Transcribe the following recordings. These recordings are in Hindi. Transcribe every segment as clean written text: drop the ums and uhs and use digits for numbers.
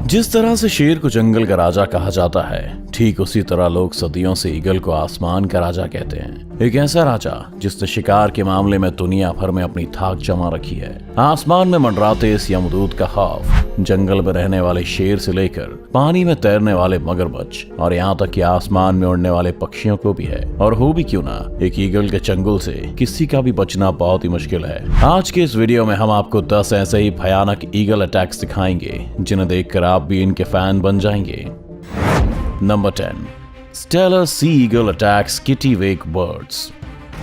जिस तरह से शेर को जंगल का राजा कहा जाता है, ठीक उसी तरह लोग सदियों से ईगल को आसमान का राजा कहते हैं। एक ऐसा राजा जिसने शिकार के मामले में दुनिया भर में अपनी थाक जमा रखी है। आसमान में मंडराते इस यमदूत का खौफ जंगल में रहने वाले शेर से लेकर पानी में तैरने वाले मगरमच्छ और यहाँ तक कि आसमान में उड़ने वाले पक्षियों को भी है। और हो भी क्यों ना, एक ईगल के चंगुल से किसी का भी बचना बहुत ही मुश्किल है। आज के इस वीडियो में हम आपको 10 ऐसे ही भयानक ईगल अटैक्स दिखाएंगे जिन्हें देखकर आप भी इनके फैन बन जाएंगे। Number 10, Steller sea eagle attacks kittiwake birds.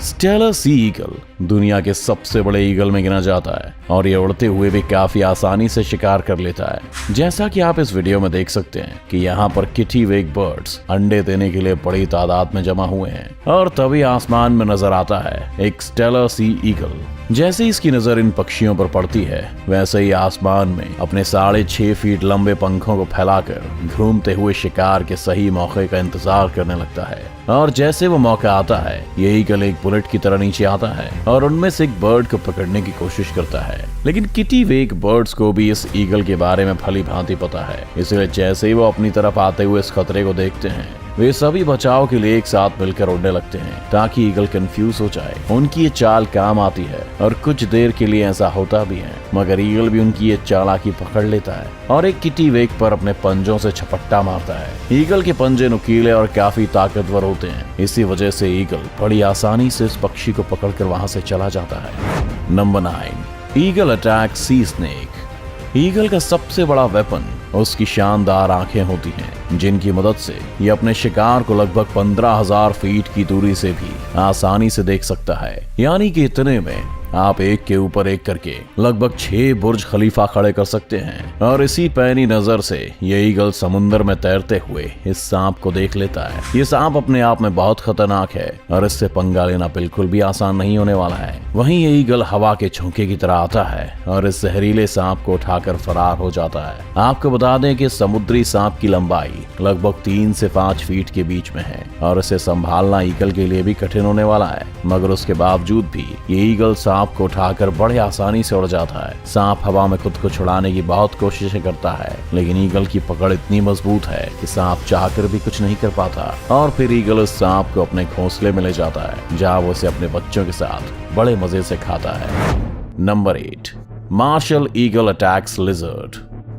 Steller sea eagle दुनिया के सबसे बड़े ईगल में गिना जाता है और ये उड़ते हुए भी काफी आसानी से शिकार कर लेता है। जैसा कि आप इस वीडियो में देख सकते हैं कि यहाँ पर किटिवेक बर्ड्स अंडे देने के लिए बड़ी तादाद में जमा हुए हैं और तभी आसमान में नजर आता है एक स्टेलर सी ईगल। जैसे ही इसकी नजर इन पक्षियों पर पड़ती है, वैसे ही आसमान में अपने 6.5 फीट लंबे पंखों को फैलाकर घूमते हुए शिकार के सही मौके का इंतजार करने लगता है। और जैसे वो मौका आता है, ये ईगल एक बुलेट की तरह नीचे आता है और उनमें से एक बर्ड को पकड़ने की कोशिश करता है। लेकिन किटिवेक बर्ड्स को भी इस ईगल के बारे में भली भांति पता है, इसलिए जैसे ही वो अपनी तरफ आते हुए इस खतरे को देखते हैं, वे सभी बचाव के लिए एक साथ मिलकर उड़ने लगते हैं ताकि ईगल कंफ्यूज हो जाए। उनकी ये चाल काम आती है और कुछ देर के लिए ऐसा होता भी है, मगर ईगल भी उनकी ये चालाकी पकड़ लेता है और एक किटिवेक पर अपने पंजों से झपट्टा मारता है। ईगल के पंजे नुकीले और काफी ताकतवर होते हैं, इसी वजह से ईगल बड़ी आसानी से इस पक्षी को पकड़कर वहां से चला जाता है। नंबर 9, ईगल अटैक सी स्नेक। ईगल का सबसे बड़ा वेपन उसकी शानदार आंखें होती हैं, जिनकी मदद से ये अपने शिकार को लगभग 15,000 फीट की दूरी से भी आसानी से देख सकता है। यानी कि इतने में आप एक के ऊपर एक करके लगभग 6 बुर्ज खलीफा खड़े कर सकते हैं। और इसी पैनी नजर से ये ईगल समुद्र में तैरते हुए इस सांप को देख लेता है। ये सांप अपने आप में बहुत खतरनाक है और इससे पंगा लेना बिल्कुल भी आसान नहीं होने वाला है। वहीं ये ईगल हवा के झोंके की तरह आता है और इस जहरीले सांप को उठाकर फरार हो जाता है। आपको बता दें कि समुद्री सांप की लंबाई लगभग 3 से 5 फीट के बीच में है और इसे संभालना ईगल के लिए भी कठिन होने वाला है। मगर उसके बावजूद भी ये ईगल सांप को उठाकर बड़े आसानी से उड़ जाता है। सांप हवा में खुद को छुड़ाने की बहुत कोशिशें करता है, लेकिन ईगल की पकड़ इतनी मजबूत है कि सांप चाहकर भी कुछ नहीं कर पाता। और फिर ईगल उस सांप को अपने घोंसले में ले जाता है, जहां वो उसे अपने बच्चों के साथ बड़े मजे से खाता है। Number 8, martial eagle attacks lizard.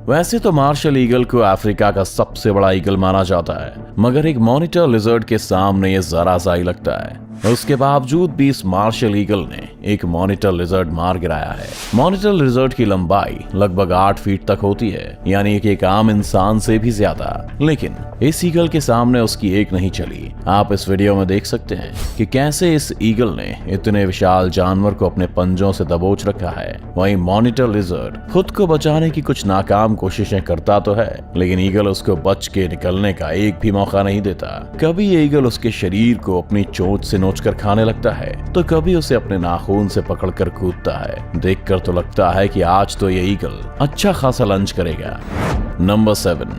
वैसे तो मार्शल ईगल को अफ्रीका का सबसे बड़ा ईगल माना जाता है, मगर एक मॉनिटर लिजर्ड के सामने ये जरा सा ही लगता है। उसके बावजूद भी इस मार्शल ईगल ने एक मॉनिटर लिजर्ड मार गिराया है। मॉनिटर लिजर्ड की लंबाई लगभग 8 फीट तक होती है, यानी कि एक आम इंसान से भी ज्यादा। लेकिन इस ईगल के सामने उसकी एक नहीं चली। आप इस वीडियो में देख सकते हैं कि कैसे इस ईगल ने इतने विशाल जानवर को अपने पंजों से दबोच रखा है। वहीं मॉनिटर लिजर्ड खुद को बचाने की कुछ नाकाम कोशिशें करता तो है, लेकिन ईगल उसको बच के निकलने का एक भी मौका नहीं देता। कभी ये ईगल उसके शरीर को अपनी चोंच से नोचकर खाने लगता है, तो कभी उसे अपने नाखून से पकड़कर कूदता है। देखकर तो लगता है कि आज तो ये ईगल अच्छा खासा लंच करेगा। Number 7,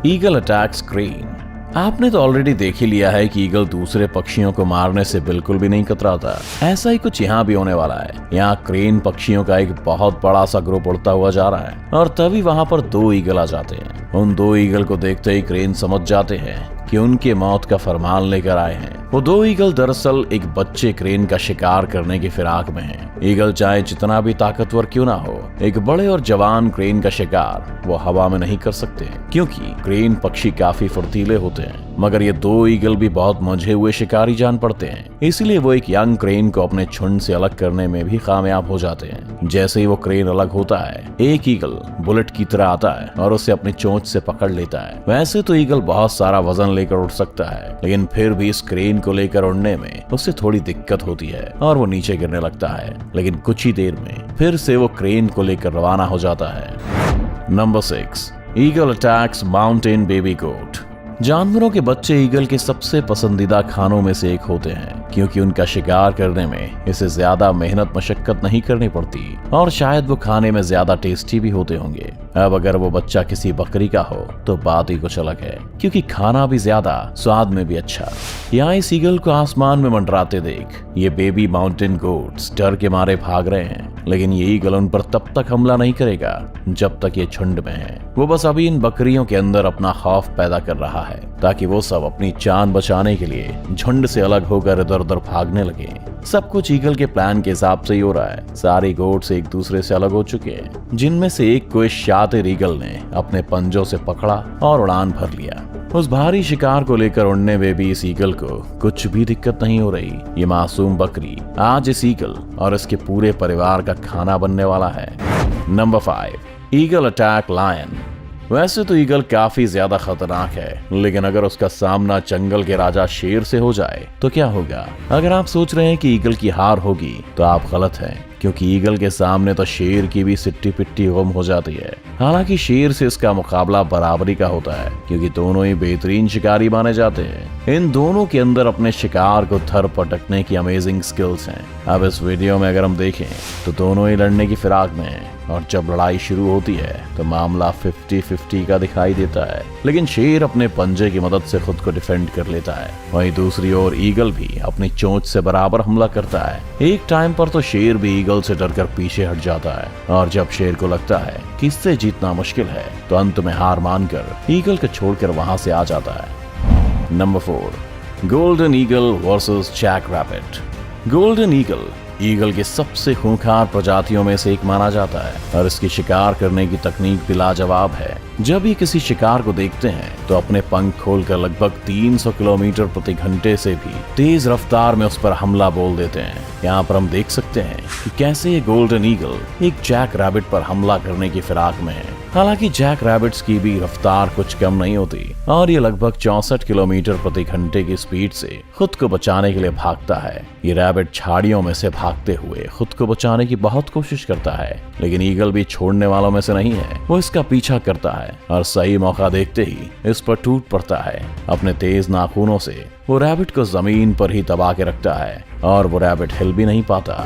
eagle attacks crane. आपने तो ऑलरेडी देख ही लिया है कि ईगल दूसरे पक्षियों को मारने से बिल्कुल भी नहीं कतराता। ऐसा ही कुछ यहाँ भी होने वाला है। यहाँ क्रेन पक्षियों का एक बहुत बड़ा सा ग्रुप उड़ता हुआ जा रहा है और तभी वहां पर 2 ईगल आ जाते हैं। उन 2 ईगल को देखते ही क्रेन समझ जाते हैं कि उनके मौत का फरमान लेकर आए हैं। वो 2 ईगल दरअसल एक बच्चे क्रेन का शिकार करने की फिराक में हैं। ईगल चाहे जितना भी ताकतवर क्यों ना हो, एक बड़े और जवान क्रेन का शिकार वो हवा में नहीं कर सकते, क्योंकि क्रेन पक्षी काफी फुर्तीले होते हैं। मगर ये 2 ईगल भी बहुत मंझे हुए शिकारी जान पड़ते हैं, इसलिए वो एक यंग क्रेन को अपने झुंड से अलग करने में भी कामयाब हो जाते हैं। जैसे ही वो क्रेन अलग होता है, एक ईगल बुलेट की तरह आता है और उसे अपनी चोंच से पकड़ लेता है। वैसे तो ईगल बहुत सारा वजन लेकर उड़ सकता है, लेकिन फिर भी इस क्रेन को लेकर उड़ने में उससे थोड़ी दिक्कत होती है और वो नीचे गिरने लगता है। लेकिन कुछ ही देर में फिर से वो क्रेन को लेकर रवाना हो जाता है। Number 6, eagle attacks mountain baby goat. जानवरों के बच्चे ईगल के सबसे पसंदीदा खानों में से एक होते हैं, क्योंकि उनका शिकार करने में इसे ज्यादा मेहनत मशक्कत नहीं करनी पड़ती और शायद वो खाने में ज्यादा टेस्टी भी होते होंगे। अब अगर वो बच्चा किसी बकरी का हो तो बात ही कुछ अलग है, क्योंकि खाना भी ज्यादा, स्वाद में भी अच्छा। यहाँ इस ईगल को आसमान में मंडराते देख ये बेबी माउंटेन गोट्स डर के मारे भाग रहे हैं, लेकिन ये ईगल उन पर तब तक हमला नहीं करेगा जब तक ये झुंड में है। वो बस अभी इन बकरियों के अंदर अपना खौफ पैदा कर रहा है ताकि वो सब अपनी जान बचाने के लिए झुंड से अलग होकर इधर उधर भागने लगे। सब कुछ ईगल के प्लान के हिसाब से ही हो रहा है। सारे गोट्स एक दूसरे से अलग हो चुके हैं, जिनमें से एक को इस शातिर ईगल ने अपने पंजों से पकड़ा और उड़ान भर लिया। उस भारी शिकार को लेकर उड़ने में भी इस ईगल को कुछ भी दिक्कत नहीं हो रही। ये मासूम बकरी आज इस ईगल और इसके पूरे परिवार का खाना बनने वाला है। Number 5, eagle attack lion. वैसे तो ईगल काफी ज्यादा खतरनाक है, लेकिन अगर उसका सामना जंगल के राजा शेर से हो जाए तो क्या होगा? अगर आप सोच रहे हैं कि ईगल की हार होगी तो आप गलत हैं, क्योंकि ईगल के सामने तो शेर की भी सिट्टी पिट्टी गुम हो जाती है। हालांकि शेर से इसका मुकाबला बराबरी का होता है, क्योंकि दोनों ही बेहतरीन शिकारी माने जाते हैं। इन दोनों के अंदर अपने शिकार को धर पटकने की अमेजिंग स्किल्स हैं। अब इस वीडियो में अगर हम देखें तो दोनों ही लड़ने की फिराक में हैं, और जब लड़ाई शुरू होती है तो मामला 50-50 का दिखाई देता है, लेकिन शेर अपने पंजे की मदद से खुद को डिफेंड कर लेता है। वहीं दूसरी ओर ईगल भी अपनी चोंच से बराबर हमला करता है। एक टाइम पर तो शेर भी ईगल से डरकर पीछे हट जाता है, और जब शेर को लगता है कि इससे जीतना मुश्किल है तो अंत में हार मानकर ईगल को छोड़कर वहां से आ जाता है। Number 4, golden eagle versus jack rabbit. Golden eagle की सबसे खूंखार प्रजातियों में से एक माना जाता है, और इसकी शिकार करने की तकनीक भी लाजवाब है। जब ये किसी शिकार को देखते हैं तो अपने पंख खोलकर लगभग 300 किलोमीटर प्रति घंटे से भी तेज रफ्तार में उस पर हमला बोल देते हैं। यहाँ पर हम देख सकते हैं कि कैसे ये गोल्डन ईगल एक जैक रैबिट पर हमला करने की फिराक में है। हालांकि जैक रैबिट्स की भी रफ्तार कुछ कम नहीं होती, और ये लगभग 64 किलोमीटर प्रति घंटे की स्पीड से खुद को बचाने के लिए भागता है। ये रैबिट झाड़ियों में से भागते हुए खुद को बचाने की बहुत कोशिश करता है, लेकिन ईगल भी छोड़ने वालों में से नहीं है। वो इसका पीछा करता है और सही मौका देखते ही इस पर टूट पड़ता है। अपने तेज नाखूनों से वो रैबिट को जमीन पर ही दबा के रखता है, और वो रैबिट हिल भी नहीं पाता।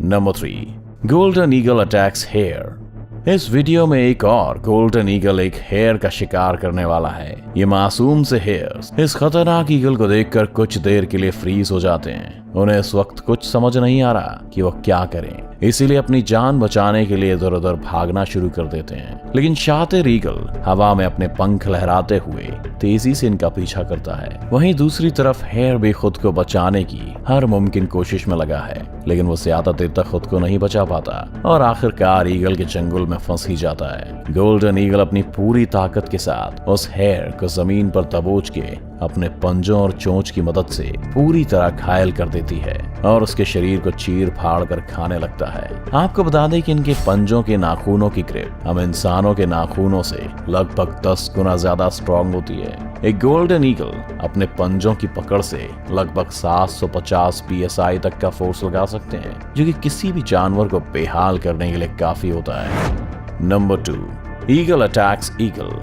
Number 3, golden eagle attacks hare. इस वीडियो में एक और गोल्डन ईगल एक हेयर का शिकार करने वाला है। ये मासूम से हेयर्स इस खतरनाक ईगल को देखकर कुछ देर के लिए फ्रीज हो जाते हैं। उन्हें इस वक्त कुछ समझ नहीं आ रहा कि वो क्या करें, इसीलिए अपनी जान बचाने के लिए इधर उधर भागना शुरू कर देते हैं। लेकिन शातिर ईगल हवा में अपने पंख लहराते हुए तेजी से इनका पीछा करता है। वहीं दूसरी तरफ हेयर भी खुद को बचाने की हर मुमकिन कोशिश में लगा है, लेकिन वो ज्यादा देर तक खुद को नहीं बचा पाता और आखिरकार ईगल के चंगुल में फंस ही जाता है। गोल्डन ईगल अपनी पूरी ताकत के साथ उस हेयर को जमीन पर दबोच के अपने पंजों और चोंच की मदद से पूरी तरह घायल कर देती है और उसके शरीर को चीर फाड़ कर खाने लगता है। आपको बता दें कि इनके पंजों के नाखूनों की ग्रिप हम इंसानों के नाखूनों से लगभग 10 गुना ज्यादा स्ट्रॉन्ग होती है। एक गोल्डन ईगल अपने पंजों की पकड़ से लगभग 750 PSI तक का फोर्स लगा सकते हैं, जो कि किसी भी जानवर को बेहाल करने के लिए काफी होता है। Number 2, eagle attacks eagle.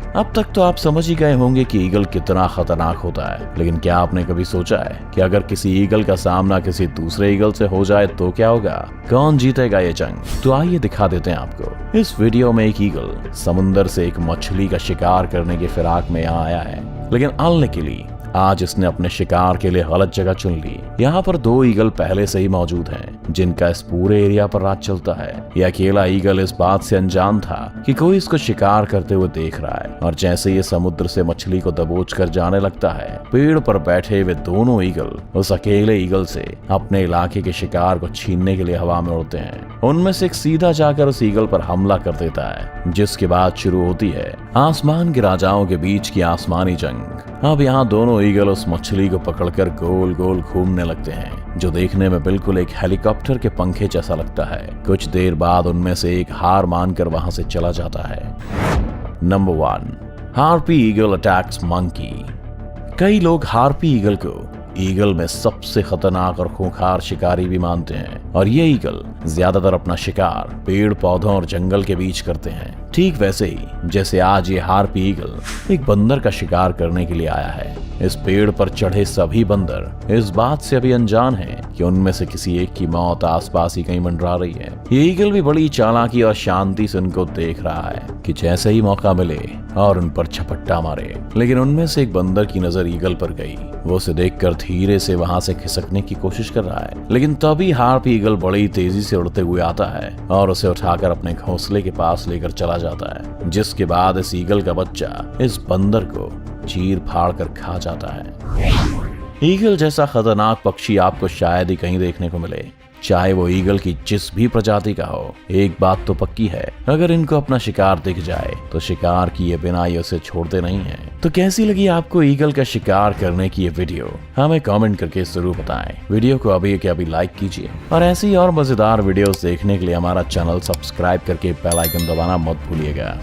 अब तक तो आप समझ ही गए होंगे कि ईगल कितना खतरनाक होता है, लेकिन क्या आपने कभी सोचा है कि अगर किसी ईगल का सामना किसी दूसरे ईगल से हो जाए तो क्या होगा? कौन जीतेगा ये जंग? तो आइए दिखा देते हैं आपको। इस वीडियो में एक ईगल समुंदर से एक मछली का शिकार करने की फिराक में यहाँ आया है, लेकिन अनलकीली आज इसने अपने शिकार के लिए गलत जगह चुन ली। यहाँ पर 2 ईगल पहले से ही मौजूद हैं, जिनका इस पूरे एरिया पर राज चलता है। ये अकेला ईगल इस बात से अनजान था कि कोई इसको शिकार करते हुए देख रहा है, और जैसे ये समुद्र से मछली को दबोच कर जाने लगता है, पेड़ पर बैठे हुए दोनों ईगल उस अकेले ईगल से अपने इलाके के शिकार को छीनने के लिए हवा में उड़ते हैं। उनमें से एक सीधा जाकर उस ईगल पर हमला कर देता है, जिसके बाद शुरू होती है आसमान के राजाओं के बीच की आसमानी जंग। अब यहाँ दोनों ईगल उस मछली को पकड़कर गोल गोल घूमने लगते हैं, जो देखने में बिल्कुल एक हेलीकॉप्टर के पंखे जैसा लगता है। कुछ देर बाद उनमें से एक हार मानकर वहां से चला जाता है। Number 1, harpy eagle attacks monkey. कई लोग हार्पी ईगल को ईगल में सबसे खतरनाक और खूंखार शिकारी भी मानते हैं, और ये ईगल ज्यादातर अपना शिकार पेड़ पौधों और जंगल के बीच करते हैं। ठीक वैसे ही जैसे आज ये हार्पी ईगल एक बंदर का शिकार करने के लिए आया है। इस पेड़ पर चढ़े सभी बंदर इस बात से अभी अनजान हैं कि उनमें से किसी एक की मौत आसपास ही कहीं मंडरा रही है। ये ईगल भी बड़ी चालाकी और शांति से उनको देख रहा है कि जैसे ही मौका मिले और उन पर झपट्टा मारे। लेकिन उनमें से एक बंदर की नजर ईगल पर गई। वो उसे देखकर धीरे से वहां से खिसकने की कोशिश कर रहा है, लेकिन तभी हार्पी ईगल बड़ी तेजी से उड़ते हुए आता है और उसे उठाकर अपने घोंसले के पास लेकर चला जाता है, जिसके बाद इस ईगल का बच्चा इस बंदर को चीर फाड़ कर खा जाता है। ईगल जैसा खतरनाक पक्षी आपको शायद ही कहीं देखने को मिले, चाहे वो ईगल की जिस भी प्रजाति का हो। एक बात तो पक्की है, अगर इनको अपना शिकार दिख जाए तो शिकार किए बिना ये उसे छोड़ते नहीं हैं। तो कैसी लगी आपको ईगल का शिकार करने की ये वीडियो, हमें कमेंट करके जरूर बताएं। वीडियो को अभी के अभी लाइक कीजिए और ऐसी और मजेदार वीडियोस देखने के लिए हमारा चैनल सब्सक्राइब करके बेल आइकन दबाना मत भूलिएगा।